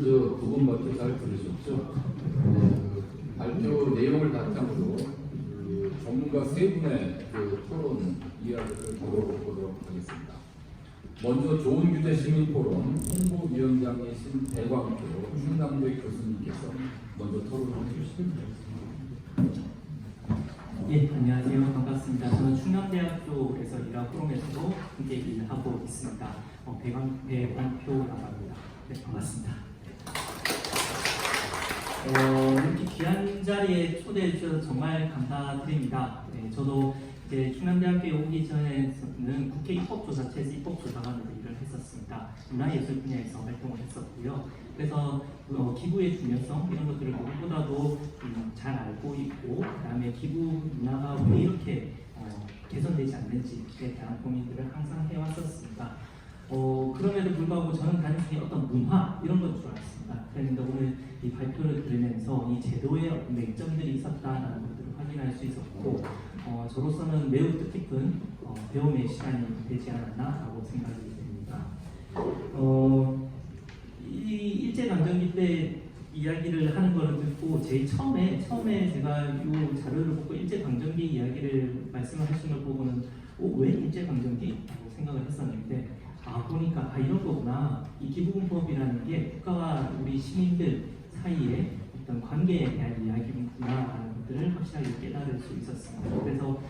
부분밖에 잘 들으셨죠? 발표 내용을 바탕으로 전문가 세 분의 토론 이야기를 들어보도록 하겠습니다. 먼저 좋은 규제 시민 포럼 홍보위원장이신 배광표 충남대 교수님께서 먼저 토론을 해주시면 되겠습니다. 예, 안녕하세요. 반갑습니다. 저는 충남대학교에서 일하고 포럼에서도 함께 일하고 있습니다. 배광표라고 합니다. 네, 반갑습니다. 이렇게 귀한 자리에 초대해 주셔서 정말 감사드립니다. 네, 저도 이제 충남대학교에 오기 전에는 국회 입법조사처에서 입법조사관으로 일을 했었습니다. 문화예술 분야에서 활동을 했었고요. 그래서 기부의 중요성 이런 것들을 누구보다도 잘 알고 있고, 그다음에 기부 문화가 왜 이렇게 개선되지 않는지에 대한 고민들을 항상 해왔었습니다. 그럼에도 불구하고 저는 단순히 어떤 문화 이런 것 줄 알았습니다. 그런데 오늘 이 발표를 들으면서 이 제도에 어떤 맹점들이 있었다는 것들을 확인할 수 있었고, 저로서는 매우 뜻깊은 배움의 시간이 되지 않았나라고 생각이 됩니다. 이 일제강점기 때 이야기를 하는 거를 듣고 제일 처음에 제가 이 자료를 보고 일제강점기 이야기를 말씀하시는 걸 보고는 왜 일제강점기라고 생각을 했었는데, 보니까 이런 거구나. 이 기부금법이라는 게 국가와 우리 시민들 사이에 어떤 관계에 대한 이야기구나라는 것들을 확실하게 깨달을 수 있었습니다. 그래서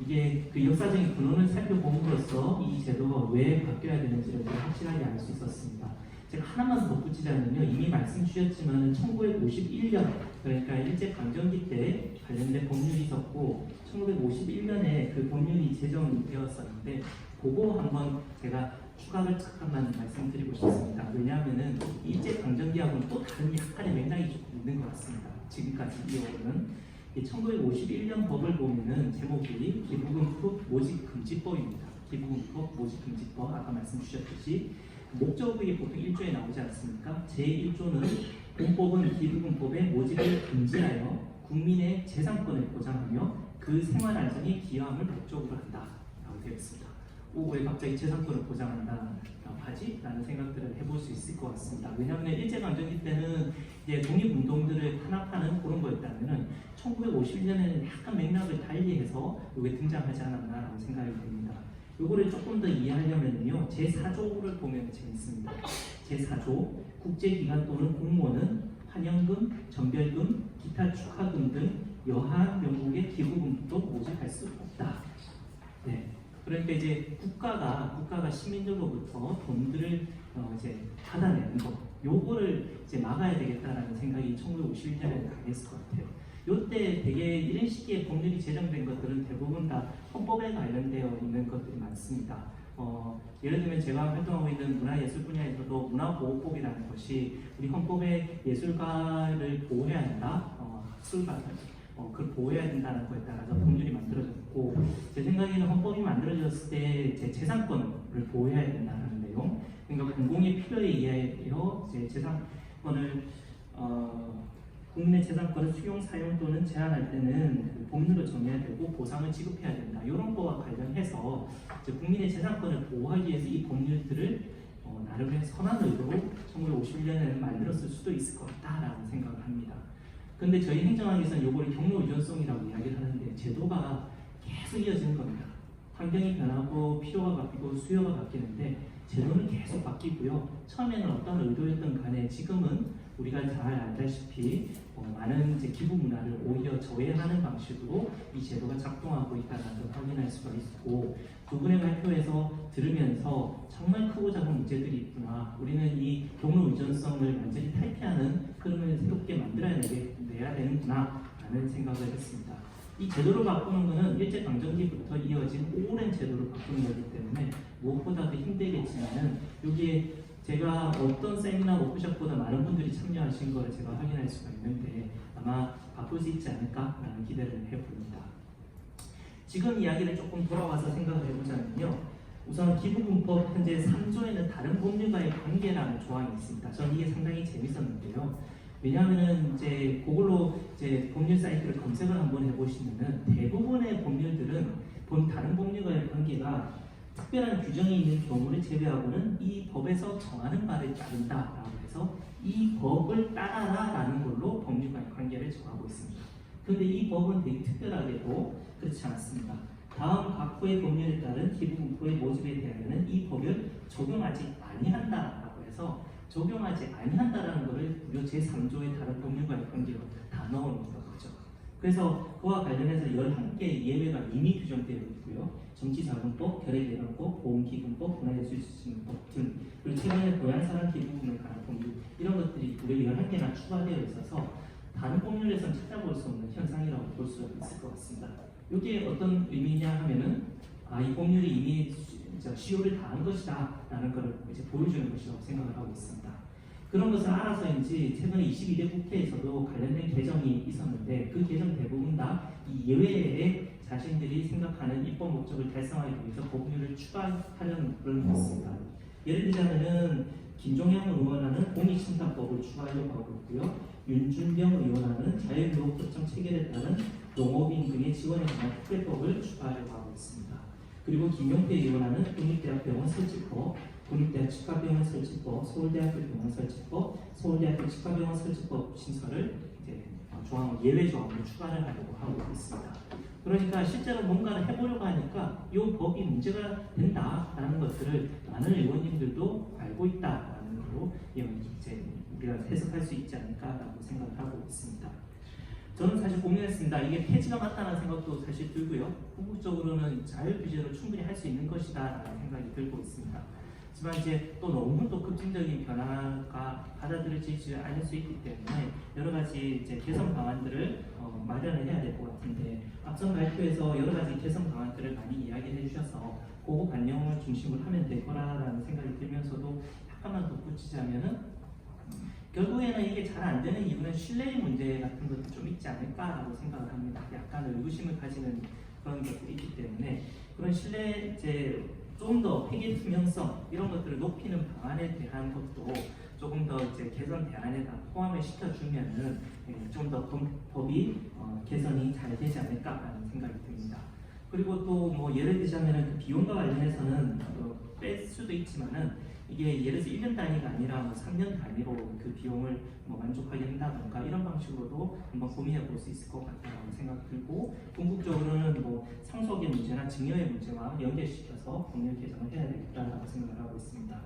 이게 그 역사적인 근원을 살펴봄으로써 이 제도가 왜 바뀌어야 되는지를 확실하게 알 수 있었습니다. 제가 하나만 덧붙이자면요, 이미 말씀 주셨지만 1951년, 그러니까 일제강점기 때 관련된 법률이 있었고 1951년에 그 법률이 제정되었었는데, 그거 한번 제가 추가를 잠깐만 말씀드리고 싶습니다. 왜냐하면은 일제강점기하고는 또 다른 약간의 맥락이 좀 있는 것 같습니다. 지금까지 이어오는 1951년 법을 보면은 제목이 기부금법 모집금지법입니다. 기부금법 모집금지법, 아까 말씀 주셨듯이 목적이 보통 1조에 나오지 않습니까? 제1조는 본법은 기부금법의 모집을 금지하여 국민의 재산권을 보장하며 그 생활 안정에 기여함을 목적으로 한다라고 되어 있습니다. 왜 갑자기 재산권을 보장한다라고 하지? 라는 생각들을 해볼 수 있을 것 같습니다. 왜냐하면 일제강점기 때는 이제 독립운동들을 탄압하는 그런 거였다면 1951년에는 약간 맥락을 달리해서 이게 등장하지 않았나라고 생각이 됩니다. 요거를 조금 더 이해하려면요, 제4조를 보면 재밌습니다. 제4조, 국제기관 또는 공무원은 환영금, 전별금, 기타 축하금 등 여하 명목의 기부금도 모집할 수 없다. 네. 그러니까 이제 국가가 시민들로부터 돈들을 이제 받아내는 것, 요거를 이제 막아야 되겠다라는 생각이 1951년에 강했을 것 같아요. 요때 되게 이런 시기에 법률이 제정된 것들은 대부분 다 헌법에 관련되어 있는 것들이 많습니다. 예를 들면 제가 활동하고 있는 문화예술 분야에서도 문화보호법이라는 것이 우리 헌법에 예술가를 보호해야 한다, 학술가를 그걸 보호해야 된다는 거에 따라서 법률이 만들어졌고, 제 생각에는 헌법이 만들어졌을 때 제 재산권을 보호해야 된다는 내용, 그러니까 공공의 필요에 의하여 제 재산권을 국민의 재산권을 수용, 사용 또는 제한할 때는 그 법률로 정해야 되고 보상을 지급해야 된다. 이런 거와 관련해서 이제 국민의 재산권을 보호하기 위해서 이 법률들을 나름의 선한 의도로 1951년에는 만들었을 수도 있을 것 같다라고 생각을 합니다. 근데 저희 행정학에서는 이걸 경로 유연성이라고 이야기를 하는데, 제도가 계속 이어지는 겁니다. 환경이 변하고 필요가 바뀌고 수요가 바뀌는데 제도는 계속 바뀌고요. 처음에는 어떤 의도였던 간에 지금은 우리가 잘 알다시피 많은 이제 기부 문화를 오히려 저해하는 방식으로 이 제도가 작동하고 있다는 걸 확인할 수가 있고, 두 분의 발표에서 들으면서 정말 크고 작은 문제들이 있구나, 우리는 이 경로 유전성을 완전히 탈피하는 흐름을 새롭게 만들어내야 되는구나 라는 생각을 했습니다. 이 제도를 바꾸는 것은 일제강점기부터 이어진 오랜 제도를 바꾸는 거기 때문에 무엇보다도 힘들겠지만은, 여기에 제가 어떤 세미나 워크숍보다 많은 분들이 참여하신 거를 제가 확인할 수가 있는데 아마 바꿀 수 있지 않을까라는 기대를 해봅니다. 지금 이야기를 조금 돌아와서 생각을 해보자면요, 우선 기부금법 현재 3조에는 다른 법률과의 관계라는 조항이 있습니다. 저는 이게 상당히 재밌었는데요. 왜냐하면은 이제 그걸로 이제 법률 사이트를 검색을 한번 해보시면은 대부분의 법률들은 다른 법률과의 관계가 특별한 규정이 있는 경우를 제외하고는 이 법에서 정하는 바를 따른다라고 해서 이 법을 따라라라는 걸로 법률 관계를 정하고 있습니다. 그런데 이 법은 되게 특별하게도 그렇지 않습니다. 다음 각부의 법률에 따른 기부금고의 모집에 대하여는 이 법을 적용하지 아니한다라고 해서 적용하지 아니한다라는 것을 무려 제3조의 다른 법률과의 관계로 다 넣어놓은 거죠. 그래서 그와 관련해서 11개의 예외가 이미 규정되어 있고요. 정치자금법, 결의개정법, 보험기금법, 문화예술진흥법 등 그리고 최근에 고향사랑 기부금에 관한 법률 이런 것들이 무려 11개나 추가되어 있어서 다른 법률에서는 찾아볼 수 없는 현상이라고 볼 수 있을 것 같습니다. 이게 어떤 의미냐 하면은 이 법률이 이미 시효를 다한 것이다 라는 것을 이제 보여주는 것이라고 생각을 하고 있습니다. 그런 것을 알아서인지 최근에 22대 국회에서도 관련된 개정이 있었는데 그 개정 대부분 다 이 예외에 자신들이 생각하는 입법 목적을 달성하기 위해서 법률을 추가하려는 그런 것입니다. 예를 들자면은 김종영 의원안은 공익심사법을 추가하려고 하고 있고요. 윤준병 의원안은 자유유혹협정 체결에 따른 농업인 등의 지원에 관한 특별법을 추가하려고 하고 있습니다. 그리고 김용태 의원안은 국립대학병원 설치법, 국립대학 치과병원 설치법, 서울대학교 병원 설치법, 서울대학교 치과병원 설치법 신설을 이제 조항 예외 조항으로 추가를 하려고 하고 있습니다. 그러니까 실제로 뭔가를 해보려고 하니까 이 법이 문제가 된다라는 것들을 많은 의원님들도 알고 있다라는 걸로 이제 우리가 해석할 수 있지 않을까라고 생각을 하고 있습니다. 저는 사실 고민했습니다. 이게 폐지가 맞다는 생각도 사실 들고요. 궁극적으로는 자율 규제로 충분히 할 수 있는 것이다라는 생각이 들고 있습니다. 하지만 이제 또 너무 또 급진적인 변화가 받아들여지지 않을 수 있기 때문에 여러 가지 이제 개선 방안들을 마련을 해야 될 것 같은데 앞선 발표에서 여러 가지 개선 방안들을 많이 이야기해 주셔서 그거 반영을 중심으로 하면 될 거라는 생각이 들면서도 약간만 덧붙이자면은 결국에는 이게 잘 안 되는 이유는 신뢰의 문제 같은 것도 좀 있지 않을까라고 생각을 합니다. 약간 의구심을 가지는 그런 것들이 있기 때문에 그런 신뢰 이제 좀 더 회계 투명성 이런 것들을 높이는 방안에 대한 것도 조금 더 이제 개선 대안에다 포함을 시켜주면은 좀 더 법이 개선이 잘 되지 않을까라는 생각이 듭니다. 그리고 또 뭐 예를 들자면은 그 비용과 관련해서는 뺄 수도 있지만은 이게 예를 들어서 1년 단위가 아니라 뭐 3년 단위로 그 비용을 뭐 만족하게 한다던가 이런 방식으로도 한번 고민해 볼 수 있을 것 같다고 생각이 들고 궁극적으로는 뭐 상속의 문제나 증여의 문제와 연계시켜서 법률 개정을 해야 되겠다라고 생각을 하고 있습니다.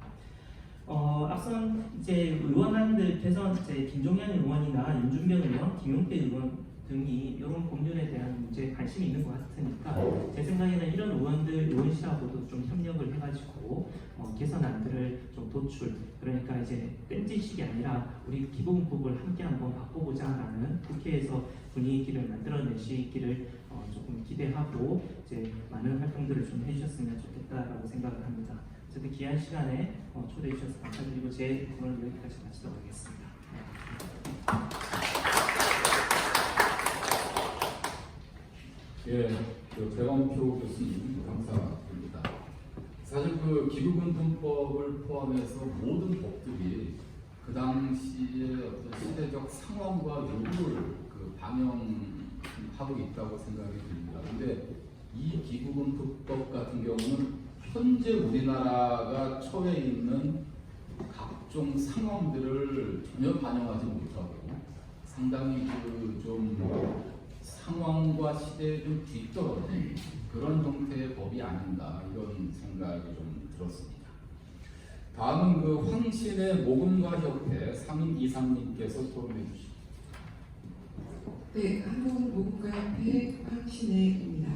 앞선 이제 의원안들께서 이제 김종현 의원이나 윤준병 의원, 김용태 의원 등이 이런 법률에 대한 문제에 관심이 있는 것 같으니까 제 생각에는 이런 의원실하고도 좀 협력을 해가지고 개선안들을 좀 도출 그러니까 이제 뺀짓식이 아니라 우리 기본법을 함께 한번 바꿔보자라는 국회에서 분위기를 만들어내시기를 조금 기대하고 이제 많은 활동들을 좀 해주셨으면 좋겠다라고 생각을 합니다. 어쨌든 귀한 시간에 초대해 주셔서 감사드리고 제 오늘 여기까지 마치도록 하겠습니다. 예, 배광표 교수님 감사드립니다. 사실 그 기부금품법을 포함해서 모든 법들이 그 당시의 어떤 시대적 상황과 요구를 그 반영하고 있다고 생각이 듭니다. 근데 이 기부금법 같은 경우는 현재 우리나라가 처해 있는 각종 상황들을 전혀 반영하지 못하고 상당히 좀 상황과 시대에 좀 뒤떨어진 그런 형태의 법이 아닌가 이런 생각이 좀 들었습니다. 다음은 그 황신의 모금가 협회 상임 이사님께서 토론해 주시죠. 네, 한국모금가협회 황신혜입니다.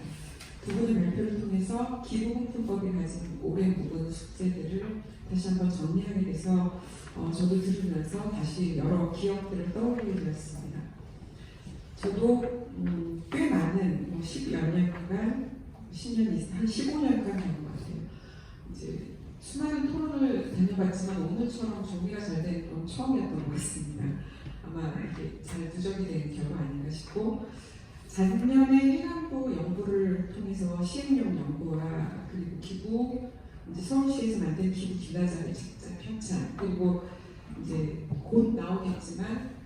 두 분의 발표를 통해서 기부금품법이 가진 오랜 묵은 숙제들을 다시 한번 정리하게 돼서 저도 들으면서 다시 여러 기억들을 떠올리게 되었습니다. 저도 꽤 많은 10여 년간, 10년 이상, 한 15년간 된 것 같아요. 이제 수많은 토론을 다녀봤지만 오늘처럼 정리가 잘 된 건 처음이었던 것 같습니다. 아마 이렇게 잘 누적이 된 결과 아닌가 싶고 작년에 해남부 연구를 통해서 시행령 연구와 그리고 기부 이제 서울시에서 만든 기부 기라자의 책자 편찬 그리고 이제 곧 나오겠지만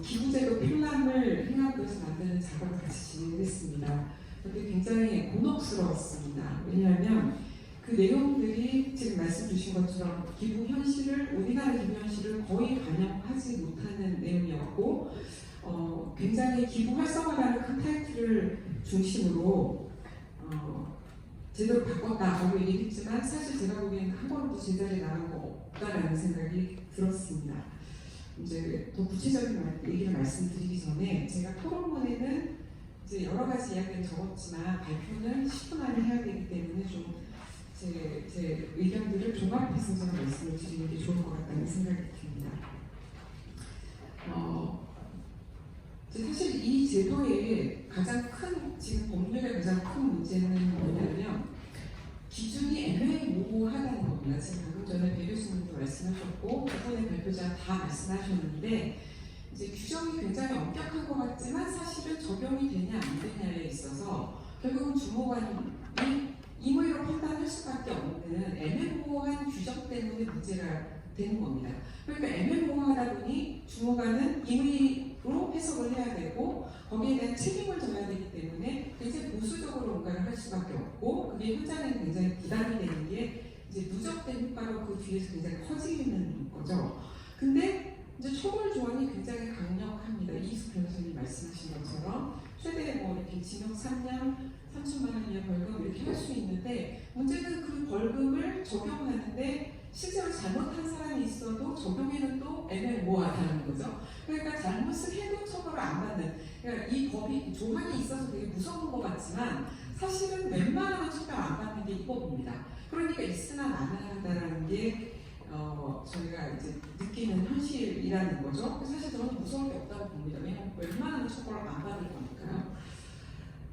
기부제도 필람을 해남부에서 만드는 작업을 같이 진행했습니다. 그게 굉장히 곤혹스러웠습니다. 왜냐하면 그 그 내용들이 지금 말씀 주신 것처럼 기부 현실을 우리나라 기부 현실을 거의 반영하지 못하는 내용이었고 굉장히 기부 활성화라는 큰 타이틀을 중심으로 제대로 바꿨다라고 얘기했지만 사실 제가 보기에는 한 번도 제자리에 나간 거 없다라는 생각이 들었습니다. 이제 더 구체적인 얘기를 말씀드리기 전에 제가 토론문에는 이제 여러 가지 이야기를 적었지만 발표는 10분 안에 해야 되기 때문에 좀 제 의견들을 종합해서 제가 말씀을 드리는 게 좋을 것 같다는 생각이 듭니다. 사실 이 제도의 가장 큰 지금 법률의 가장 큰 문제는 뭐냐면 기준이 애매모호하다는 겁니다. 지금 방금 전에 배 교수님도 말씀하셨고 두 분의 발표자 다 말씀하셨는데 이제 규정이 굉장히 엄격한 것 같지만 사실은 적용이 되냐 안 되냐에 있어서 결국은 주무관이 임의로 판단할 수밖에 없는 애매모호한 규정 때문에 문제가 되는 겁니다. 그러니까 애매모호하다 보니 주무관은 임의로 해석을 해야 되고 거기에 대한 책임을 져야 되기 때문에 굉장히 보수적으로 뭔가를 할 수밖에 없고 그게 현장에는 굉장히 부담이 되는 게 이제 누적된 효과로 그 뒤에서 굉장히 커지는 거죠. 근데 이제 처벌 조항이 굉장히 강력합니다. 이희숙 변호사님 말씀하신 것처럼 최대 뭐 이렇게 징역 3년, 3천만 원 이하 벌금 이렇게 할 수 있는데 문제는 그 벌금을 적용하는데 실제로 잘못한 사람이 있어도 적용에는 또 애매모호하다는 거죠. 그러니까 잘못을 해도 처벌을 안 받는. 그러니까 이 법이 조항이 있어서 되게 무서운 것 같지만 사실은 웬만하면 처벌 안 받는 게 이 법입니다. 그러니까 있으나 마나야 한다라는 게 저희가 이제 느끼는 현실이라는 거죠. 사실 저는 무서울 게 없다고 봅니다. 왜냐하면 웬만하면 처벌을 안 받을 거니까요.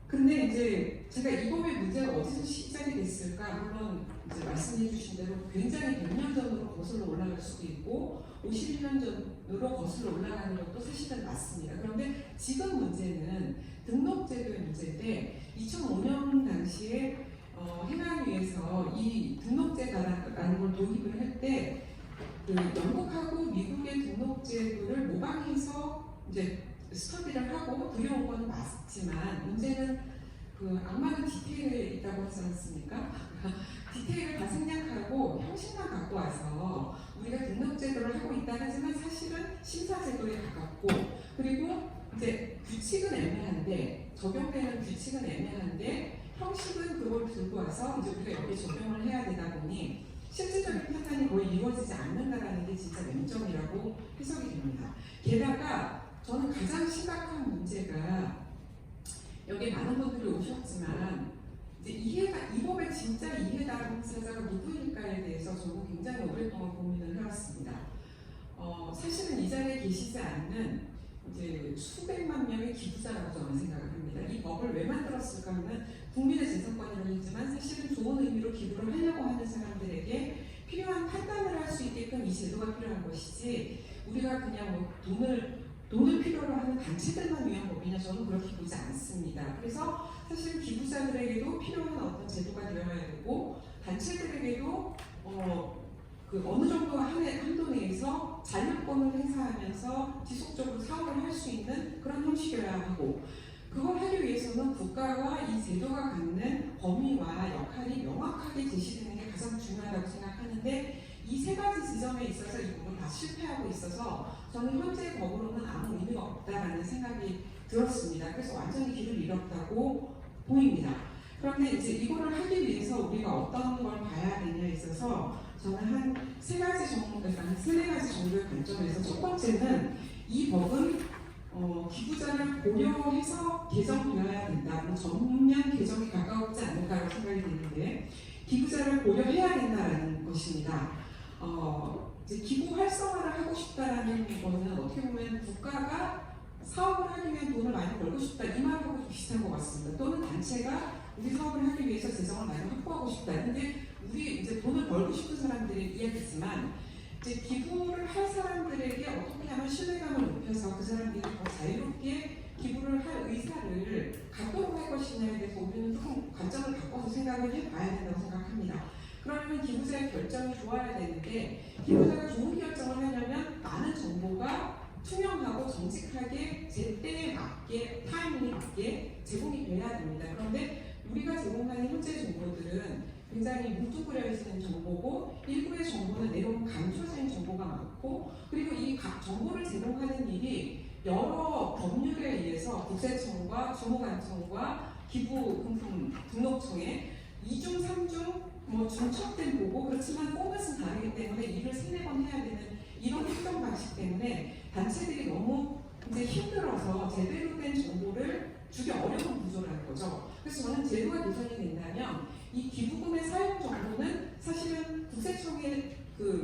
근데 이제 제가 이 법의 문제가 어디서 시작이 됐을까? 물론 이제 말씀해 주신 대로 굉장히 100년 전으로 거슬러 올라갈 수도 있고 51년 전으로 거슬러 올라가는 것도 사실은 맞습니다. 그런데 지금 문제는 등록제도의 문제인데 2005년 당시에 행안위에서 이 등록제라는 걸 도입을 할 때 그 영국하고 미국의 등록제도를 모방해서 이제 스터디를 하고 들여온 건 맞지만 문제는 그 악마는 디테일에 있다고 하지 않습니까? 디테일을 다 생략하고 형식만 갖고 와서 우리가 등록제도를 하고 있다 하지만 사실은 심사제도에 가깝고 그리고 이제 규칙은 애매한데 적용되는 규칙은 애매한데 형식은 그걸 들고 와서 이제 우리가 여기 적용을 해야 되다 보니 실질적인 판단이 거의 이루어지지 않는다라는 게 진짜 맹점이라고 해석이 됩니다. 게다가 저는 가장 심각한 문제가 여기 많은 분들이 오셨지만 이제 이 법의 진짜 이해 당사자가 누구일까에 대해서 저는 굉장히 오랫동안 고민을 해왔습니다. 사실은 이 자리에 계시지 않는 이제 수백만 명의 기부자라고 저는 생각을 합니다. 이 법을 왜 만들었을까 하면 국민의 재산권이라고 했지만 사실은 좋은 의미로 기부를 하려고 하는 사람들에게 필요한 판단을 할 수 있게끔 이 제도가 필요한 것이지 우리가 그냥 뭐 돈을 필요로 하는 단체들만 위한 법이냐 저는 그렇게 보지 않습니다. 그래서 사실 기부자들에게도 필요한 어떤 제도가 되어야 되고 단체들에게도 어느 정도 한도 내에서 자율권을 행사하면서 지속적으로 사업을 할 수 있는 그런 형식이어야 하고 그걸 하기 위해서는 국가와 이 제도가 갖는 범위와 역할이 명확하게 제시되는 게 가장 중요하다고 생각하는데 이 세 가지 지점에 있어서 이 부분 다 실패하고 있어서 저는 현재 법으로는 아무 의미가 없다라는 생각이 들었습니다. 그래서 완전히 길을 잃었다고 보입니다. 그런데 이제 이거를 하기 위해서 우리가 어떤 걸 봐야 되냐에 있어서 저는 한 세 가지 정도의 관점에서 첫 번째는 이 법은 기부자를 고려해서 개정되어야 된다. 전면 개정이 가까웠지 않을까라고 생각이 드는데 기부자를 고려해야 된다는 것입니다. 이제 기부 활성화를 하고 싶다라는 거는 어떻게 보면 국가가 사업을 하기 위한 돈을 많이 벌고 싶다 이 말하고 비슷한 것 같습니다. 또는 단체가 우리 사업을 하기 위해서 재정을 많이 확보하고 싶다. 근데 우리 이제 돈을 벌고 싶은 사람들의 이야기지만 이제 기부를 할 사람들에게 어떻게 하면 신뢰감을 높여서 그 사람들이 더 자유롭게 기부를 할 의사를 갖도록 할 것이냐에 대해서 우리는 조금 관점을 바꿔서 생각을 해봐야 된다고 생각합니다. 그러면 기부자의 결정이 좋아야 되는데 기부자가 좋은 결정을 하려면 많은 정보가 투명하고 정직하게 제때에 맞게 타이밍에 맞게 제공이 돼야 됩니다. 그런데 우리가 제공하는 현재 정보들은 굉장히 뭉뚱그려지는 정보고 일부의 정보는 내용 감춰진 정보가 많고 그리고 이 각 정보를 제공하는 일이 여러 법률에 의해서 국세청과 주무관청과 기부금품 등록청에 2중, 3중 뭐 중첩된 보고 그렇지만 포맷은 다르기 때문에 일을 3-4번 해야 되는 이런 행정 방식 때문에 단체들이 너무 이제 힘들어서 제대로 된 정보를 주기 어려운 구조라는 거죠. 그래서 저는 제도가 개선이 된다면 이 기부금의 사용 정보는 사실은 국세청에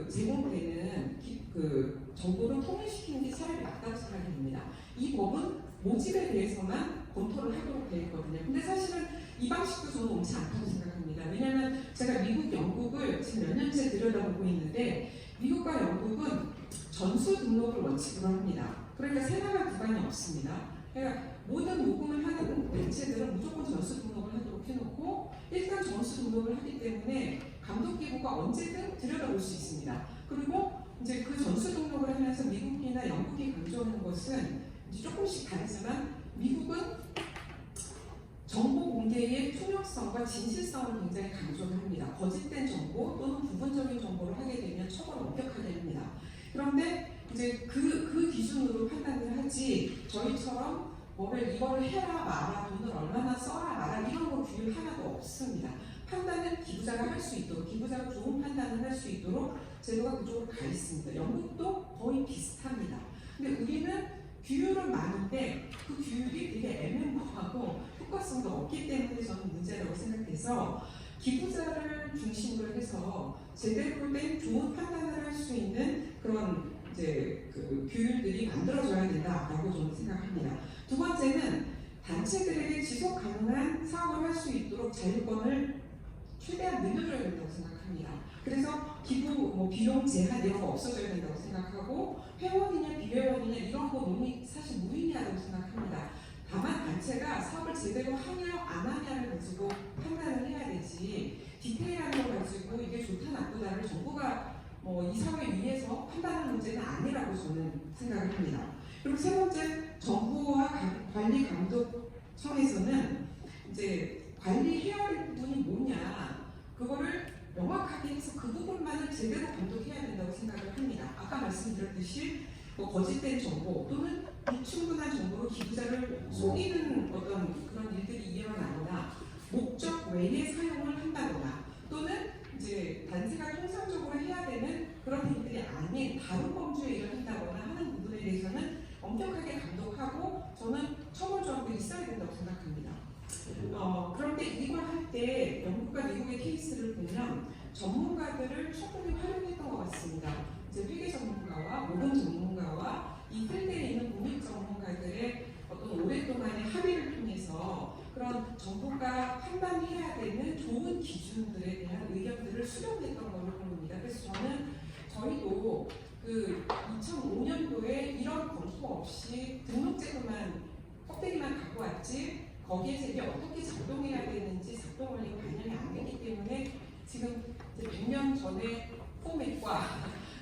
제공되는 그 정보를 통일시키는 게 차라리 맞다고 생각이 듭니다. 이 법은 모집에 대해서만 검토를 하도록 되어 있거든요. 근데 사실은 이 방식도 저는 옳지 않다고 생각합니다. 왜냐하면 제가 미국, 영국을 지금 몇 년째 들여다보고 있는데 미국과 영국은 전수 등록을 원칙으로 합니다. 그러니까 세나가 기반이 없습니다. 그러니까 모든 모금을 하는 단체들은 무조건 전수 등록을 하도록 해놓고 일단 전수 등록을 하기 때문에 감독기구가 언제든 들여다볼 수 있습니다. 그리고 이제 그 전수 등록을 하면서 미국이나 영국이 강조하는 것은 이제 조금씩 다르지만 미국은 정보 공개의 투명성과 진실성을 굉장히 강조를 합니다. 거짓된 정보 또는 부분적인 정보를 하게 되면 처벌을 엄격하게 합니다. 그런데 이제 그 기준으로 판단을 하지 저희처럼 이거를 해라 마라 돈을 얼마나 써라 마라 이런 거 규율 하나도 없습니다. 판단은 기부자가 할 수 있도록 기부자가 좋은 판단을 할 수 있도록 제도가 그쪽으로 가 있습니다. 영국도 거의 비슷합니다. 근데 우리는 규율은 많은데 그 규율이 되게 애매모호하고 효과성도 없기 때문에 저는 문제라고 생각해서 기부자를 중심으로 해서 제대로 된 좋은 판단을 할 수 있는 그런 이제 그 규율들이 만들어져야 된다라고 저는 생각합니다. 두 번째는 단체들에게 지속 가능한 사업을 할 수 있도록 자율권을 최대한 늘려줘야 된다고 생각합니다. 그래서 기부 비용 제한 이런 거 없어져야 된다고 생각하고 회원이냐 비회원이냐 이런 거 논의 사실 무의미하다고 생각합니다. 다만 단체가 사업을 제대로 하냐 안 하냐를 가지고 판단을 해야 되지 디테일한 걸 가지고 이게 좋다 나쁘다를 정부가 이 사회 위에서 판단하는 문제는 아니라고 저는 생각을 합니다. 그리고 세 번째, 정부와 관리 감독청에서는 이제 관리해야 할 부분이 뭐냐 그거를 명확하게 해서 그 부분만을 제대로 감독해야 된다고 생각을 합니다. 아까 말씀드렸듯이 거짓된 정보 또는 불충분한 정보로 기부자를 속이는 어떤 그런 일들이 일어나거나 목적 외에 사용을 한다거나 또는 이제 단체가 통상적으로 해야 되는 그런 일들이 아닌 다른 범주의 일을 한다거나 하는 부분에 대해서는 엄격하게 감독하고 저는 처벌 조항들이 있어야 된다고 생각합니다. 그런데 이걸 할 때 영국과 미국의 케이스를 보면 전문가들을 충분히 활용했던 것 같습니다. 이제 회계 전문가와 모금 전문가와 이 필드에 있는 공익 전문가들의 어떤 오랫동안의 합의를 통해서 그런 정부가 판단해야 되는 좋은 기준들에 대한 의견들을 수렴했던 걸로 보입니다. 그래서 저희도 그 2005년도에 이런 검토 없이 등록제도만 껍데기만 갖고 왔지 거기에서 이게 어떻게 작동해야 되는지 작동 원리가 반영이 안 되기 때문에 지금 이제 100년 전의 포맷과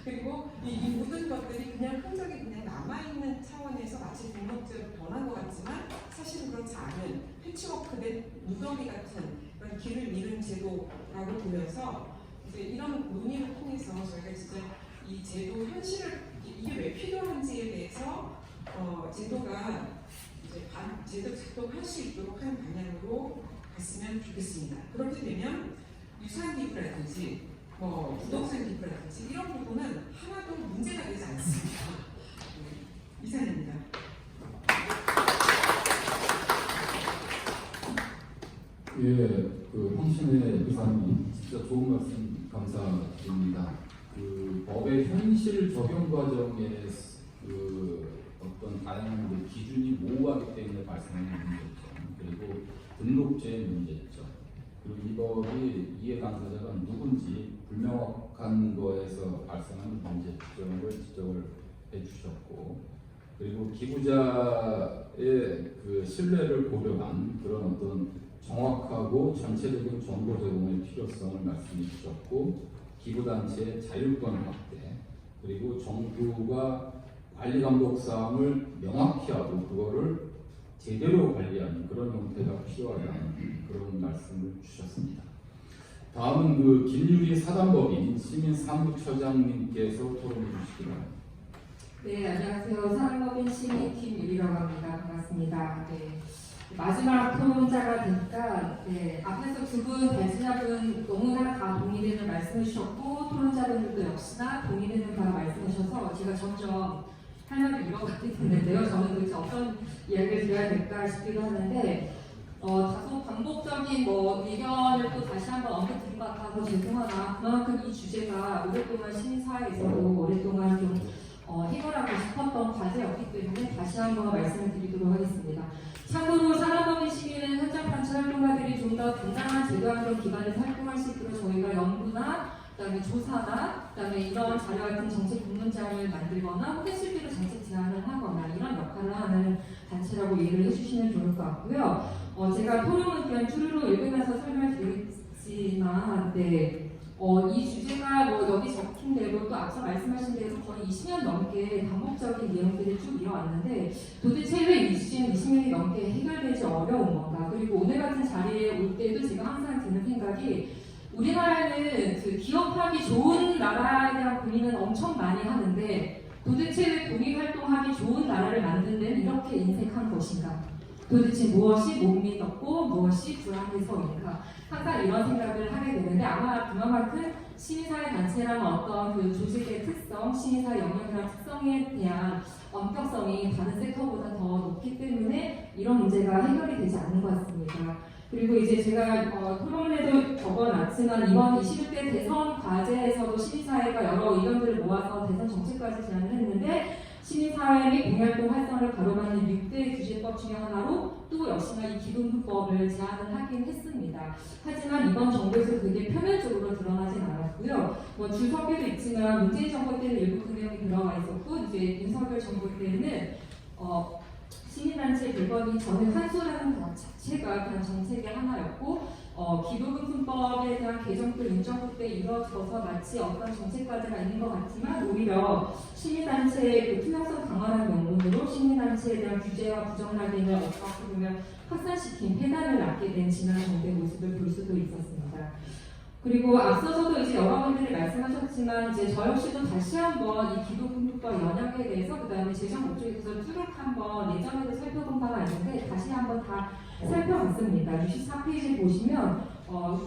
그리고 이 모든 것들이 그냥 흔적이 그냥 남아있는 차원에서 마치 등록제로 변한 것 같지만 사실은 그렇지 않은 패치워크된 무더기 같은 그런 길을 잃은 제도라고 보면서 이제 이런 논의를 통해서 저희가 진짜 이 제도 현실을 이게 왜 필요한지에 대해서 제도가 이제 제대로 작동할 수 있도록 하는 방향으로 갔으면 좋겠습니다. 그렇게 되면 유산 기부라든지 부동산 기부라든지 이런 부분은 하나도 문제가 되지 않습니다. 이상입니다. 그 황신의 의사님 진짜 좋은 말씀 감사드립니다. 그 법의 현실 적용 과정에 어떤 다양한 기준이 모호하기 때문에 발생하는 문제점, 그리고 등록제의 문제점, 그리고 이 법이 이해 당사자가 누군지 불명확한 거에서 발생하는 문제점을 지적을 해주셨고, 그리고 기부자의 그 신뢰를 고려한 그런 어떤 정확하고 전체적인 정보 제공의 필요성을 말씀해 주셨고, 기부단체의 자율권 확대, 그리고 정부가 관리 감독 사항을 명확히 하고 그거를 제대로 관리하는 그런 형태가 필요하다는 그런 말씀을 주셨습니다. 다음은 그 김유리 사단법인 시민사무처장님께서 토론해 주시기 바랍니다. 네, 안녕하세요. 사랑법인 시민 김유리라고 합니다. 반갑습니다. 네, 마지막 토론자가 되니까 앞에서 두 분, 발진자분 너무나 다 동의되는 말씀을 주셨고 토론자분들도 역시나 동의되는 바를 말씀하셔서 제가 점점 할 말을 잃어가게 됐는데요. 저는 도대체 어떤 이야기를 드려야 될까 싶기도 하는데 다소 반복적인 의견을 또 다시 한번 언급드린 것 같아서 죄송하나 그만큼 이 주제가 오랫동안 시민사회에서도 오랫동안 좀 해결하고 싶었던 과제였기 때문에 다시 한번 말씀을 드리도록 하겠습니다. 참고로 산업법인 시민은 현장 관찰 활동가들이 좀 더 당당한 제도환경 기반에서 활동할 수 있도록 저희가 연구나 그다음에 조사나 그다음에 이런 자료 같은 정책 공론장을 만들거나 혹은 실제로 정책 제안을 하거나 이런 역할을 하는 단체라고 이해를 해주시면 좋을 것 같고요. 제가 토론은 그냥 쭈루루 읽으면서 설명드리지만 이 주제가 여기 적힌 대로 또 앞서 말씀하신 대로 거의 20년 넘게 반복적인 내용들이 쭉 이어왔는데 도대체 왜 20년이 넘게 해결되지 어려운 건가? 그리고 오늘 같은 자리에 올 때도 제가 항상 드는 생각이 우리나라는 그 기업하기 좋은 나라에 대한 고민은 엄청 많이 하는데 도대체 왜 독립활동하기 좋은 나라를 만든 데는 이렇게 인색한 것인가? 도대체 무엇이 못 믿었고 무엇이 불안해서인가? 항상 이런 생각을 하게 되는데 아마 그만큼 시민사회 단체라는 어떤 그 조직의 특성, 시민사회 영역이라는 특성에 대한 엄격성이 다른 섹터보다 더 높기 때문에 이런 문제가 해결이 되지 않는 것 같습니다. 그리고 이제 제가 토론에도 적어놨지만 이번 21대 대선 과제에서도 시민사회가 여러 의견들을 모아서 대선 정책까지 제안을 했는데 시민사회 및 공약동 활성화를 가로막는 6대 규제법 중에 하나로 또 역시나 이 기금분법을 제안을 하긴 했습니다. 하지만 이번 정부에서 그게 표면적으로 드러나진 않았고요. 줄 섞여도 있지만 문재인 정부 때는 일부 그 내용이 들어가 있었고 이제 윤석열 정부 때는 시민단체 물건이 저는 한수라는 것 자체가 그냥 정책의 하나였고 기부금품법에 대한 개정도 윤정부 때 이루어져서 마치 어떤 정책과제가 있는 것 같지만 오히려 시민단체의 그 투명성 강화라는 명분으로 시민단체에 대한 규제와 부정락인을 어떻게 보면 확산시킨 폐단을 낳게 된 지난 정부의 모습을 볼 수도 있었습니다. 그리고 앞서서도 이제 여러분들이 말씀하셨지만 이제 저 역시도 다시 한번 이 기부금품법 연약에 대해서 그다음에 재정 목적에서 쭉 한번 예전에도 살펴본 바가 있는데 다시 한번 다 살펴봤습니다. 64페이지 보시면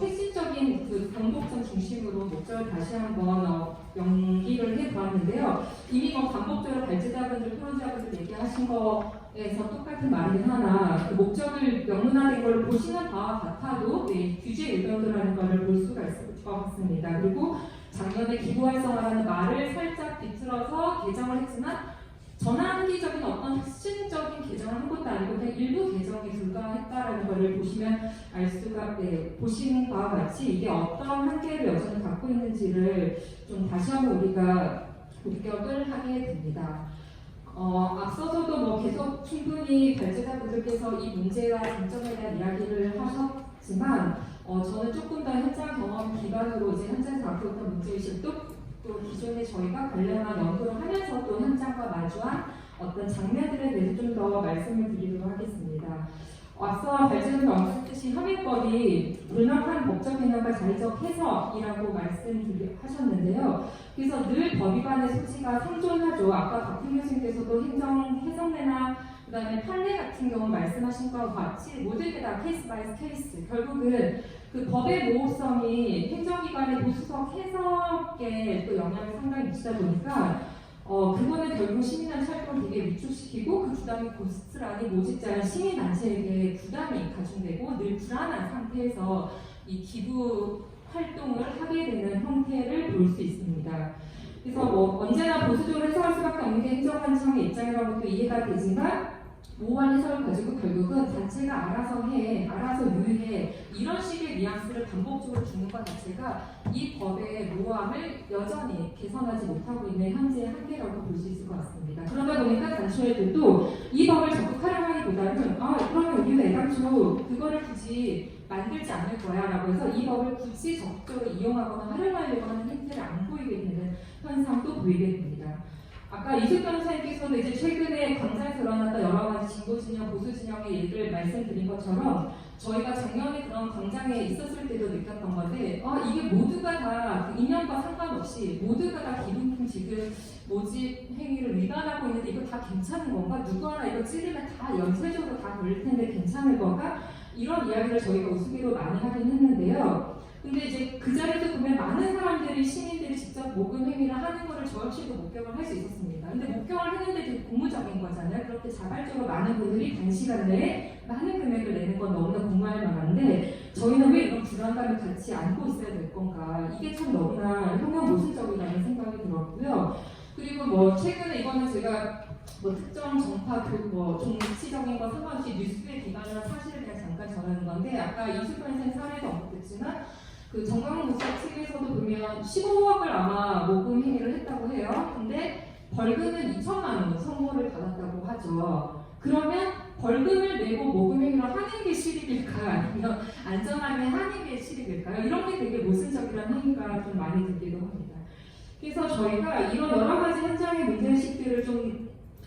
핵심적인 그 반복점 중심으로 목적을 다시 한번 연기를 해보았는데요. 이미 반복적으로 발제자분들, 토론자분들 얘기하신 거에서 똑같은 말이긴 하나 그 목적을 명문화된 걸 보시는 바와 같아도 규제 의견도라는 것을 볼 수가 있을 것 같습니다. 그리고 작년에 기부활성화라는 말을 살짝 비틀어서 개정을 했지만 전환기적인 어떤 핵심적인 개정을 한 것도 아니고 그냥 일부 개정에 불과했다라는 것을 보시면 알 수가 보시는 바와 같이 이게 어떤 한계를 여전히 갖고 있는지를 좀 다시 한번 우리가 목격을 하게 됩니다. 앞서서도 계속 충분히 발제자분들께서 이 문제와 장점에 대한 이야기를 하셨지만 저는 조금 더 현장 경험 기반으로 이제 현장에서 갖고 있던 문제의식도 또 기존에 저희가 관련한 연구를 하면서 또 현장과 마주한 어떤 장면들에 대해서 좀 더 말씀을 드리도록 하겠습니다. 앞서 발제자분이 언급했듯이 협의법이 불명확한 법적 개념과 자의적 해석이라고 말씀하셨는데요. 그래서 늘 법 위반의 소지가 생존하죠. 아까 박훈 교수님께서도 해석례나 그다음에 판례 같은 경우 말씀하신 것과 같이 모든 게 다 케이스 바이 케이스 결국은 그 법의 모호성이 행정기관의 보수적 해석에 또 영향을 상당히 미치다 보니까 그거는 결국 시민단체 활동을 되게 위축시키고 그 부담이 고스란히 모집자 않은 시민단체에게 부담이 가중되고 늘 불안한 상태에서 이 기부 활동을 하게 되는 형태를 볼 수 있습니다. 그래서 언제나 보수적으로 해석할 수밖에 없는 게 행정관청의 입장이라고 또 이해가 되지만 모호한 해석을 가지고 결국은 단체가 알아서 해, 알아서 유의해 이런 식의 뉘앙스를 반복적으로 주는 것 자체가 이 법의 모호함을 여전히 개선하지 못하고 있는 현재의 한계라고 볼 수 있을 것 같습니다. 그러다 보니까 단체들도 이 법을 적극 활용하기보다는 그러면 우리가 애당초 그거를 굳이 만들지 않을 거야 라고 해서 이 법을 굳이 적극적으로 이용하거나 활용하려고 하는 행태를 안 보이게 되는 현상도 보이게 됩니다. 아까 이수경 선생님께서도 이제 최근에 광장에서 일어났던 여러 가지 진보 진영, 보수 진영의 얘기를 말씀드린 것처럼 저희가 작년에 그런 광장에 있었을 때도 느꼈던 건데 이게 모두가 다그 인연과 상관없이 모두가 다 기분품 지금 모집 행위를 위반하고 있는데 이거 다 괜찮은 건가? 누구 하나 이거 찌르면 다 연쇄적으로 다 걸릴 텐데 괜찮은 건가? 이런 이야기를 저희가 우스개로 많이 하긴 했는데요. 근데 이제 그 자리에서 보면 많은 사람들이 시민들이 직접 모금 행위를 하는 거를 저 역시도 목격을 할 수 있었습니다. 근데 목격을 했는데 되게 고무적인 거잖아요. 그렇게 자발적으로 많은 분들이 단시간 내에 많은 금액을 내는 건 너무나 공부할 만한데 저희는 왜 이런 불안감을 같이 안고 있어야 될 건가? 이게 참 너무나 혁명 모순적이라는 생각이 들었고요. 그리고 뭐 최근에 이거는 제가 뭐 특정 정파 뭐 정치적인 거 상관없이 뉴스에 기반한 사실을 그냥 잠깐 전하는 건데 아까 이수근 선생 사례도 언급했지만 그 정광훈 목사 측에서도 보면 15억을 아마 모금 행위를 했다고 해요. 근데 벌금은 2천만 원 선고를 받았다고 하죠. 그러면 벌금을 내고 모금 행위를 하는 게 실익일까 아니면 안전하게 하는 게 실익일까요? 이런 게 되게 모순적이라는 행위가 좀 많이 들기도 합니다. 그래서 저희가 이런 여러 가지 현장의 문제의식들을 좀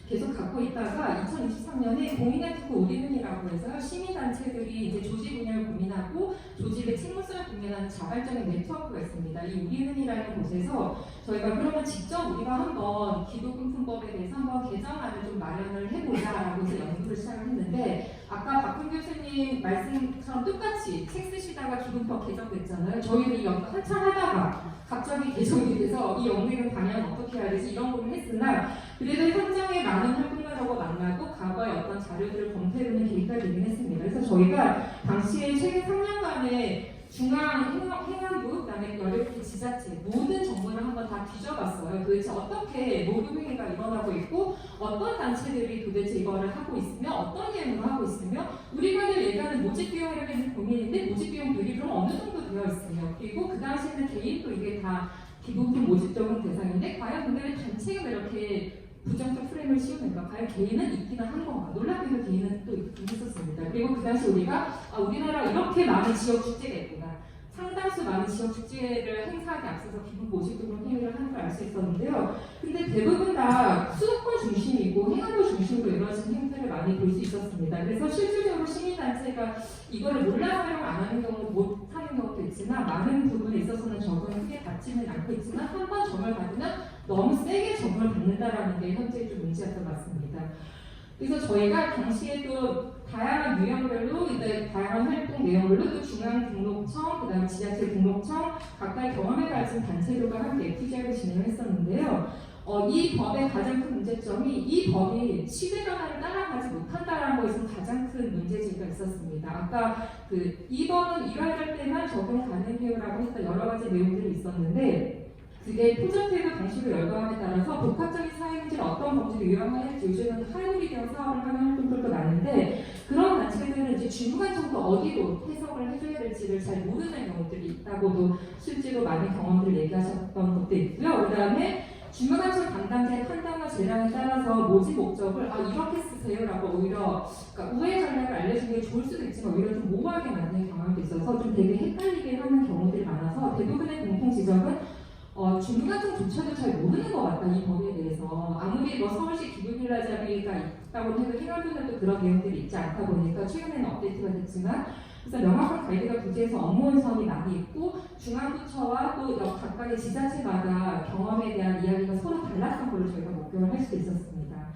계속 갖고 있다가 2023년에 공인의특구 우리는이라고 해서 시민단체들이 이제 조직 운영을 고민하고 조직의 책무성을 고민하는 자발적인 네트워크가 있습니다. 이 우리는이라는 곳에서 저희가 그러면 직접 우리가 한번 기독금품법에 대해서 한번 개정안을 좀 마련을 해보자라고 해서 연구를 시작을 했는데 아까 박훈 교수님 말씀처럼 똑같이 책 쓰시다가 기독법 개정됐잖아요. 저희는 이 연구 한참 하다가 갑자기 개정이 돼서 이 연구의 방향 어떻게 해야 되지 이런 거를 했으나 그래도 현장에 많은 활동가라고 만나고 과거의 어떤 자료들을 검토해보는 계기가 되긴 했습니다. 그래서 저희가 당시에 최근 3년간의 중앙 행안부, 그다음에 18개 지자체 모든 정보를 한번 다 뒤져봤어요. 도대체 어떻게 모금 행위가 일어나고 있고 어떤 단체들이 도대체 이거를 하고 있으며 어떤 예능을 하고 있으며 우리가 늘 얘기하는 모집 비용이라는 고민인데 모집 비용 비율이 그럼 어느 정도 되어 있으며 그리고 그 당시에는 개인도 이게 다 기본품 모집적인 대상인데 과연 근데 단체가 이렇게 부정적 프레임을 씌우니까 과연 개인은 있기는 한 건가? 놀랍게도 개인은 또 있긴 했었습니다. 그리고 그 당시 우리가 우리나라 이렇게 많은 지역 축제가 있구나. 상당수 많은 지역 축제를 행사하기 앞서서 기본 모집 등록 행위를 하는 걸 알 수 있었는데요. 근데 대부분 다 수도권 중심이고 행안부 중심으로 이루어진 행사를 많이 볼 수 있었습니다. 그래서 실질적으로 시민단체가 이거를 몰라서 활용 안 하는 경우도 못 하는 경우도 있지만 많은 부분에 있어서는 적응을 크게 받지는 않고 있지만 한 번 점을 받으면 너무 세게 점을 받는다라는 게 현재 좀 문제였던 것 같습니다. 그래서 저희가 당시에도 다양한 유형별로 이제 다양한 활동 내용별로 또 중앙 등록청, 그다음 지자체 등록청 각각의 경험을 가진 단체들과 함께 FGR을 진행을 했었는데요. 이 법의 가장 큰 문제점이 이 법이 시대 변화를 따라가지 못한다라는 것에서 가장 큰 문제제기가 있었습니다. 아까 이 법은 일화할 때만 적용 가능해요라고 했던 여러 가지 내용들이 있었는데 그게 프로젝트의 방식을 열거함에 따라서 복합적인 사회 문제를 어떤 범죄를 유형화할지 요즘은 하이브리드 사업을 하는 활동들도 많은데 그런 단체들은 이제 주무관청도 어디로 해석을 해줘야 될지를 잘 모르는 경우들이 있다고도 실제로 많은 경험들을 얘기하셨던 것도 있고요. 그 다음에 주무관청 담당자의 판단과 재량에 따라서 모집 목적을 이렇게 쓰세요라고 오히려 그러니까 우회 전략을 알려주는 게 좋을 수도 있지만 오히려 좀 모호하게 만드는 경향도 있어서 좀 되게 헷갈리게 하는 경우들이 많아서 대부분의 공통 지적은 주무관청조차도 잘 모르는 것 같다 이 법에 대해서 아무리 뭐 서울시 기부빌라 자리가 있다고 해도 행안부들도 그런 내용들이 있지 않다 보니까 최근에는 업데이트가 됐지만 그래서 명확한 가이드가 부재해서 업무 혼선이 많이 있고 중앙부처와 또 각각의 지자체마다 경험에 대한 이야기가 서로 달랐던 걸로 저희가 목격을 할 수도 있었습니다.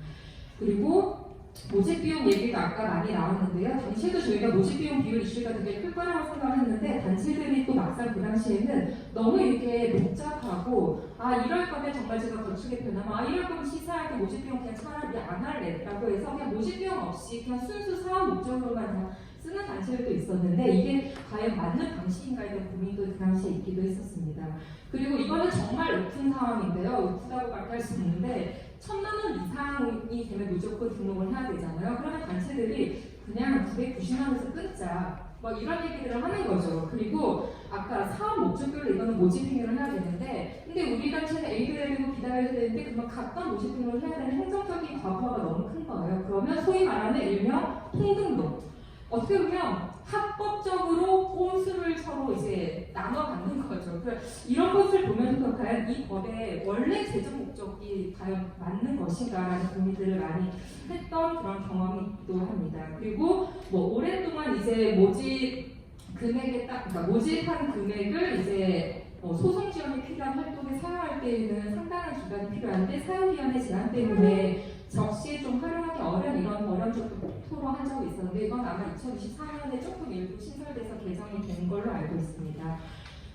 그리고 모집 비용 얘기가 아까 많이 나왔는데요. 당시에도 저희가 모집 비용 비율 이슈가 되게 클 거라고 생각했는데 단체들이 또 막상 그 당시에는 너무 이렇게 복잡하고 이럴 거면 정말 제가 거치게 편하면 이럴 거면 시사하게 모집 비용 그냥 차라리 안 할래라고 해서 그냥 모집 비용 없이 그냥 순수 사업 목적으로만 다 쓰는 단체들도 있었는데 이게 과연 맞는 방식인가에 대한 고민도 그 당시에 있기도 했었습니다. 그리고 이거는 정말 높은 상황인데요. 높다고 말할 수 없는데 1,000만 원 이상이 되면 무조건 등록을 해야 되잖아요. 그러면 단체들이 그냥 990만 원에서 끊자 뭐 이런 얘기들을 하는 거죠. 그리고 아까 사업 목적별로 이거는 모집 행위를 해야 되는데 근데 우리 단체는 A도 해야 되고 B도 해야 되는데 그러면 각각 모집 등록을 해야 되는 행정적인 과부하가 너무 큰 거예요. 그러면 소위 말하는 일명 통등록 어떻게 보면 합법적으로 꼼수를 서로 이제 나눠 갖는 거죠. 이런 것을 보면서 과연 이 법의 원래 제정 목적이 과연 맞는 것인가라는 고민들을 많이 했던 그런 경험이기도 합니다. 그리고 뭐 오랫동안 이제 모집 금액에 그러니까 모집한 금액을 이제 소송 지원이 필요한 활동에 사용할 때에는 상당한 기간이 필요한데 사용기한의 제한 때문에 적시에 좀 활용하기 어려운 이런 적도 토로한 적이 있었는데 이건 아마 2024년에 조금 일부 신설돼서 개정이 된 걸로 알고 있습니다.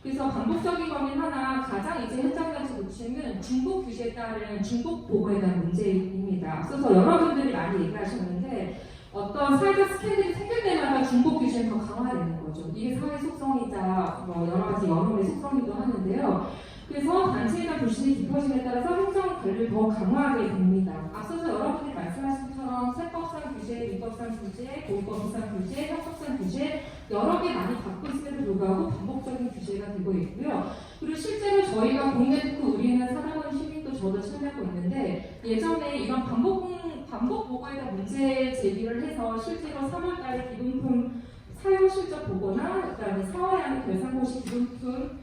그래서 반복적인 고민 하나 가장 이제 현장까지 놓치는 중복 규제에 따른 중복 보고에 대한 문제입니다. 앞서서 여러분들이 많이 얘기하셨는데 어떤 사회적 스캔들이 생길 때마다 중복 규제는 더 강화되는 거죠. 이게 사회 속성이자 뭐 여러 가지 여론의 속성이기도 하는데요. 그래서 단체나 불신이 깊어짐에 따라서 행정 관리를 더 강화하게 됩니다. 앞서서 여러분들이 말씀하신 것처럼 세법상 규제, 민법상 규제, 고법상 규제, 형법상 규제 여러 개 많이 갖고 있음에도 불구하고 반복적인 규제가 되고 있고요. 그리고 실제로 저희가 공개 듣고 우리는 살아가는 시민도 저도 참여하고 있는데 예전에 이런 반복 보고에 대한 문제 제기를 해서 실제로 3월달에 기금품 사용 실적 보고나 그다음에 4월에 하는 결산고시 기금품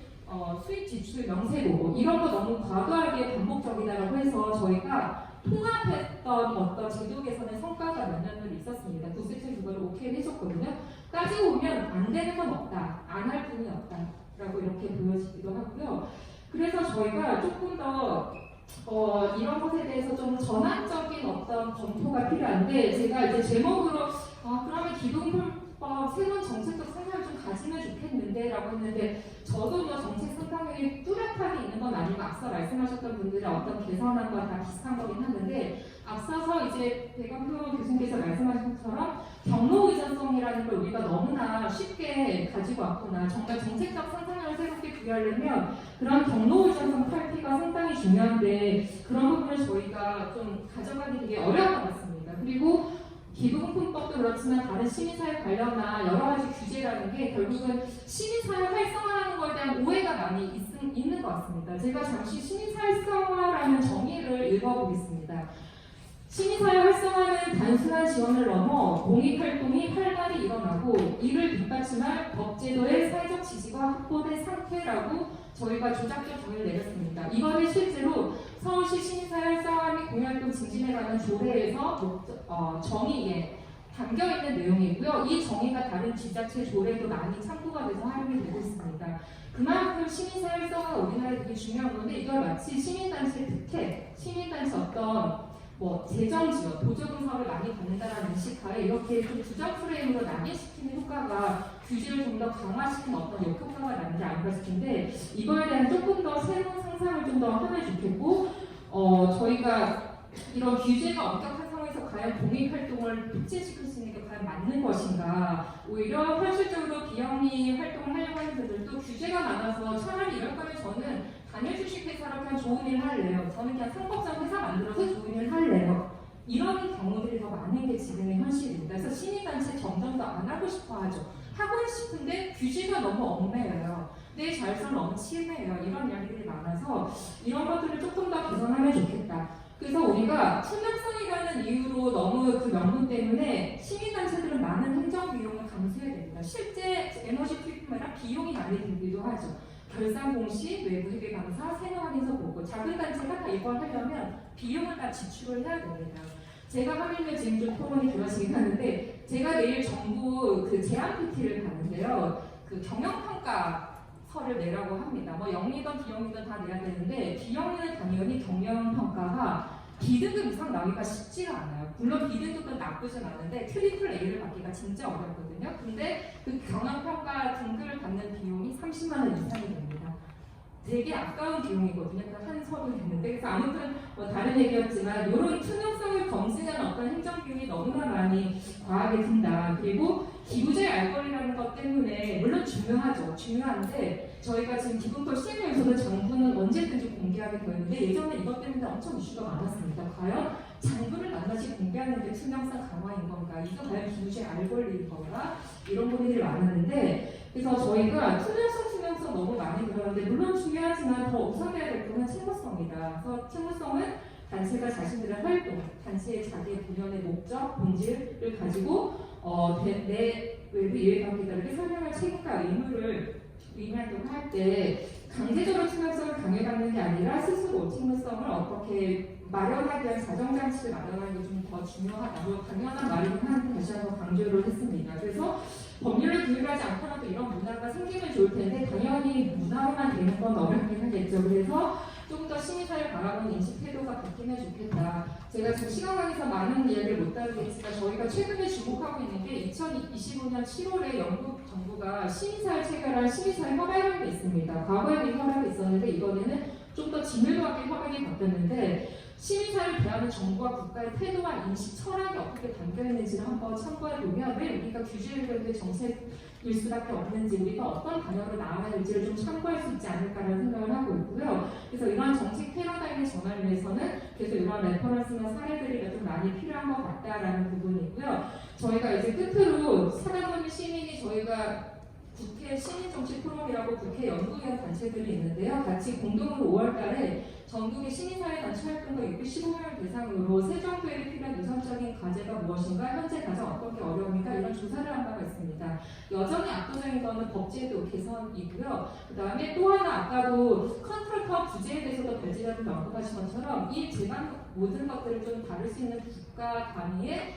수입 지출 명세 보고 이런 거 너무 과도하게 반복적이다라고 해서 저희가 통합했던 어떤 제도 개선의 성과가 몇 년을 있었습니다. 구세청 그걸 오케이 해줬거든요. 따지고 보면 안 되는 건 없다, 안 할 뿐이 없다라고 이렇게 보여지기도 하고요. 그래서 저희가 조금 더 이런 것에 대해서 좀 전환적인 어떤 검토가 필요한데 제가 이제 제목으로 그러면 기본법 새로운 정책적 성향을 좀 가지면 좋겠는데 라고 했는데 저도 뭐 정책 성향이 뚜렷하게 있는 건 아니고 앞서 말씀하셨던 분들의 어떤 개선안과 다 비슷한 거긴 하는데 앞서서 이제 배감표 교수님께서 말씀하신 것처럼 경로 의존성이라는 걸 우리가 너무나 쉽게 가지고 왔구나. 정말 정책적 상상력을 새롭게 부여하려면 그런 경로 의존성 탈피가 상당히 중요한데 그런 부분을 저희가 좀 가져가기 되게 어려운 것 같습니다. 그리고 기부금품법도 그렇지만 다른 시민사회 관련한 여러 가지 규제라는 게 결국은 시민사회 활성화하는 것에 대한 오해가 많이 있는 것 같습니다. 제가 잠시 시민사회 활성화라는 정의를 읽어보겠습니다. 시민사회 활성화는 단순한 지원을 넘어 공익활동이 활발히 일어나고 이를 뒷받침할 법제도의 사회적 지지가 확보된 상태라고 저희가 조작적 정의를 내렸습니다. 이번에 실제로 서울시 시민사회 활성화 및 공익활동 증진에관한 조례에서 정의에 담겨있는 내용이고요. 이 정의가 다른 지자체 조례도 많이 참고가 돼서 활용이 되고 있습니다. 그만큼 시민사회 활성화가 우리나라에 되게 중요한 건데 이걸 마치 시민단체 특혜, 시민단체 어떤 재정 지원, 보조금 사업을 많이 받는다라는 인식하에 이렇게 좀 부정 프레임으로 낙인시키는 효과가 규제를 좀 더 강화시키는 어떤 역효과가 나는 게 아닌가 싶은데 이거에 대한 조금 더 새로운 상상을 좀 더 하면 좋겠고 저희가 이런 규제가 엄격한 상황에서 과연 공익활동을 촉진시킬 수 있는 게 과연 맞는 것인가 오히려 현실적으로 비영리 활동을 하려고 하는 분들도 규제가 많아서 차라리 이럴 거면 저는 단일 주식회사로 그냥 좋은 일 할래요. 저는 그냥 상법상 회사 만들어서 좋은 일 할래요. 이런 경우들이 더 많은 게 지금의 현실입니다. 그래서 시민단체 점점 더 안 하고 싶어 하죠. 하고 싶은데 규제가 너무 얽매여요. 내 자율성을 너무 침해해요. 이런 이야기들이 많아서 이런 것들을 조금 더 개선하면 좋겠다. 그래서 우리가 투명성이라는 이유로 너무 그 명분 때문에 시민단체들은 많은 행정비용을 감수해야 됩니다. 실제 에너지 투입뿐만 아니라 비용이 많이 들기도 하죠. 결산 공시, 외부 회계 감사, 세무 확인서 보고 작은 단체가 다 이걸 하려면 비용을 다 지출을 해야 됩니다. 제가 하면 지금 좀 토론이 길어지긴 하는데 제가 내일 정부 그 제안 PT를 가는데요. 그 경영평가서를 내라고 합니다. 영리든 비영리든 다 내야 되는데 비영리는 당연히 경영평가가 B등급 이상 나오기가 쉽지가 않아요. 물론 B등급은 나쁘진 않은데 트리플 A를 받기가 진짜 어렵거든요. 근데 그 경영평가 등급을 받는 비용이 30만 원 이상이 됩니다. 되게 아까운 비용이거든요. 한 서류 됐는데 그래서 아무튼 다른 얘기였지만 이런 투명성을 검증하는 어떤 행정비용이 너무나 많이 과하게 든다. 그리고 기부제 알 권리라는 것 때문에 물론 중요한데 저희가 지금 기부법 시행령에서도 장부는 언제든지 공개하게 되는데 예전에 이것 때문에 엄청 이슈가 많았습니다. 과연 장부를 낱낱이 공개하는 게 투명성 강화인 건가? 이거 과연 기부제 알 권리인 건가? 이런 고민들이 많았는데 그래서 저희가 투명성 너무 많이 들었는데 물론 중요하지만 더 우선해야 될 거는 친구성이다. 그래서 친구성은 단체가 자신들의 활동, 단체의 자기의 본연의 목적, 본질을 가지고 내 외부 이해관계자에게 설명할 책임과 의무를 의무활동을 할 때 강제적으로 측면성을 강요받는 게 아니라 스스로 측면성을 어떻게 마련하기 위한 자정장치를 마련하는 게 좀 더 중요하다고 당연한 말이긴 한데 다시 한번 강조를 했습니다. 그래서 법률을 규율하지 않더라도 이런 문화가 생기면 좋을 텐데 당연히 문화로만 되는 건 어렵긴 하겠죠. 그래서 조금 더 시민사회를 바라보는 인식 태도가 바뀌면 좋겠다. 제가 지금 시간 관계상 많은 이야기를 못 다루겠지만 저희가 최근에 주목하고 있는 게 2025년 7월에 영국 정부가 시민사회 체결한 시민사회 협약이 있습니다. 과거에는 협약이 있었는데 이번에는 좀 더 진밀하게 협약이 바뀌었는데 시민사회를 대하는 정부와 국가의 태도와 인식, 철학이 어떻게 담겨있는지를 한번 참고해보면 왜 우리가 규제를 정책일 수밖에 없는지 우리가 어떤 방향으로 나아가야 할지를 좀 참고할 수 있지 않을까라는 생각을 하고 있고요. 그래서 이러한 정책 패러다임의 전환을 위해서는 계속 이러한 레퍼런스나 사례들이 좀 많이 필요한 것 같다라는 부분이고요. 저희가 이제 끝으로 사랑하는 시민이 저희가 국회 시민정치 포럼이라고 국회 연구위원 단체들이 있는데요. 같이 공동으로 5월달에 전국의 시민사회 단체 활동가 615명을 대상으로 새 정부에 필요한 우선적인 과제가 무엇인가, 현재 가장 어떤 게 어려움인가 이런 조사를 한 바가 있습니다. 여전히 압도적인 거는 법제도 개선이고요. 그 다음에 또 하나 아까도 컨트롤 파워 부재에 대해서도 별지라도 언급하신 것처럼 이 제반 모든 것들을 좀 다룰 수 있는 국가 단위의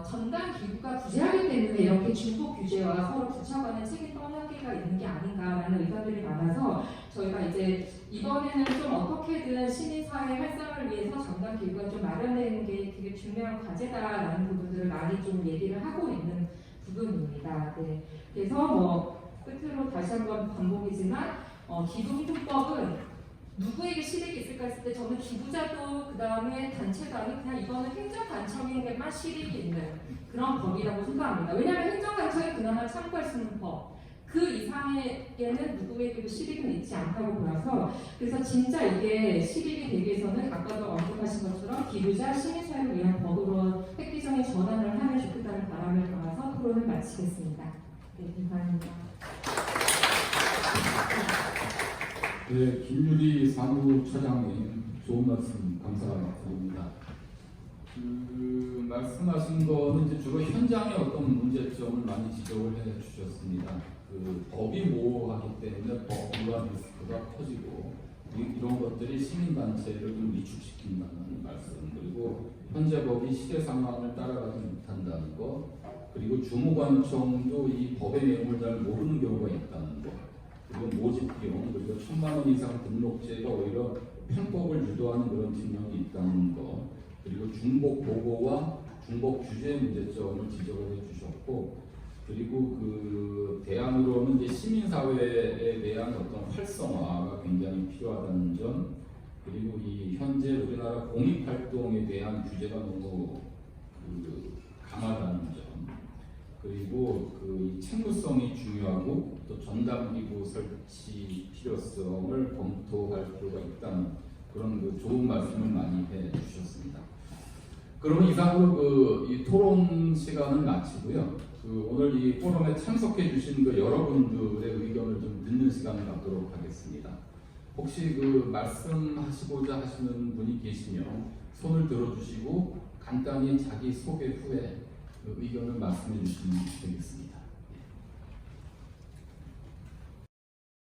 전담 기구가 부재하기 때문에 이렇게 중복 규제와 서로 붙여가는 책임 떠넘기가 있는 게 아닌가라는 의견들이 많아서 저희가 이제 이번에는 좀 어떻게든 시민사회 활성화를 위해서 전담 기구가 좀 마련되는 게 되게 중요한 과제다라는 부분들을 많이 좀 얘기를 하고 있는 부분입니다. 네. 그래서 끝으로 다시 한번 반복이지만 기부금품법은 누구에게 실익이 있을까 했을 때 저는 기부자도 그 다음에 단체도 아니고 그냥 이거는 행정단체에게만 실익이 있는 그런 법이라고 생각합니다. 왜냐하면 행정단체는 그나마 참고할 수 있는 법 그 이상에는 누구에게도 실익은 있지 않다고 보여서 그래서 진짜 이게 실익이 되기 위해서는 아까도 언급하신 것처럼 기부자 시민사회를 위한 법으로 획기적인 전환을 하면 좋겠다는 바람을 담아서 토론을 마치겠습니다. 네, 감사합니다. 네, 김유리 사무처장님 좋은 말씀 감사드립니다. 말씀하신 거는 이제 주로 현장의 어떤 문제점을 많이 지적을 해 주셨습니다. 법이 모호하기 때문에 법 위반 리스크가 커지고 이런 것들이 시민단체를 좀 위축시킨다는 말씀, 그리고 현재 법이 시대 상황을 따라가지 못한다는 것, 그리고 주무관청도 이 법의 내용을 잘 모르는 경우가 있다는 것, 그리고 모집 비용, 그리고 1,000만 원 이상 등록제가 오히려 편법을 유도하는 그런 측면이 있다는 것, 그리고 중복 보고와 중복 규제 문제점을 지적을 해주셨고, 그리고 대안으로는 이제 시민사회에 대한 어떤 활성화가 굉장히 필요하다는 점, 그리고 이 현재 우리나라 공익활동에 대한 규제가 너무 강하다는 점, 그리고 이 책무성이 중요하고 또 전담기구 설치 필요성을 검토할 필요가 있다는 그런 좋은 말씀을 많이 해주셨습니다. 그러면 이상으로 이 토론 시간을 마치고요. 오늘 이 포럼에 참석해 주신 여러분들의 의견을 좀 듣는 시간을 갖도록 하겠습니다. 혹시 말씀하시고자 하시는 분이 계시면 손을 들어주시고 간단히 자기 소개 후에 의견을 말씀해 주시면 되겠습니다.